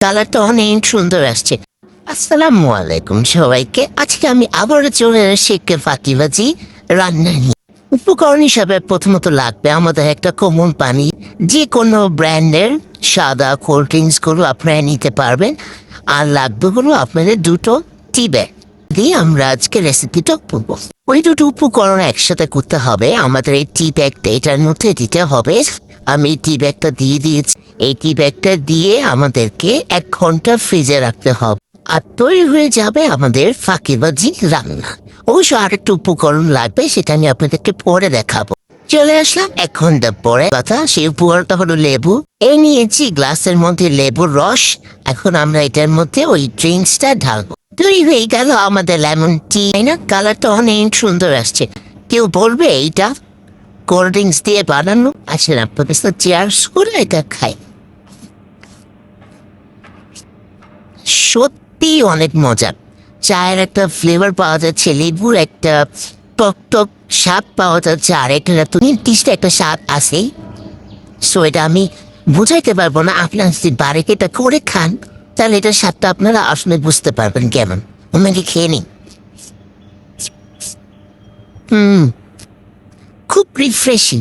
কালারটা অনেক সুন্দর আসছে। আসসালামু আলাইকুম সবাইকে। আজকে আমি আবারও চলে এসেছি ফাঁকিবাজি রান্না নিয়ে। উপকরণ হিসাবে প্রথমত লাগবে আমাদের একটা কমন পানি, যে কোনো ব্র্যান্ডের সাদা কোল্ড ড্রিঙ্কস গুলো আপনারা নিতে পারবেন। আর লাগবে হলো আপনাদের 2টো টি ব্যাগ দিয়ে আমরা আজকে রেসিপিটা করবো। ওই 2টো উপকরণ একসাথে করতে হবে। আমাদের এই টি ব্যাগটা এটার মধ্যে দিতে হবে। আমি টি ব্যাগটা দিয়ে দিয়েছি। এই টি ব্যাগটা দিয়ে আমাদেরকে 1 ঘন্টা ফ্রিজে রাখতে হবে। আর তৈরি হয়ে যাবে আমাদের ফাঁকিবাজি রান্না। অবশ্য আরেকটু উপকরণ লাগবে, সেটা আমি আপনাদেরকে পরে দেখাবো। চলে আসলাম 1 ঘন্টা পরে। কথা সেই উপকরণটা হলো লেবু। এই নিয়েছি গ্লাসের মধ্যে লেবুর রস। এখন আমরা এটার মধ্যে ওই ড্রিঙ্কসটা ঢালবো। তৈরি হয়ে গেল আমাদের লেমন টি। না, কালারটা অনেক সুন্দর আসছে। কেউ বলবে এইটা কোল্ড ড্রিঙ্কস দিয়ে বানানো। আসেন আপনাদের সাথে চেয়ার্স করে এটা খাই। সত্যি অনেক মজা। চায়ের একটা ফ্লেভার পাওয়া যাচ্ছে, লেবুর একটা টক টক স্বাদ পাওয়া যাচ্ছে, আর একটা নির্দিষ্ট একটা স্বাদ আছে। সো এটা আমি বুঝাইতে পারবো না। আপনার যদি বাড়িতে এটা করে খান, তাহলে এটার স্বাদটা আপনারা আসলে বুঝতে পারবেন কেমন। আমাকে খেয়ে নিন। খুব রিফ্রেশিং।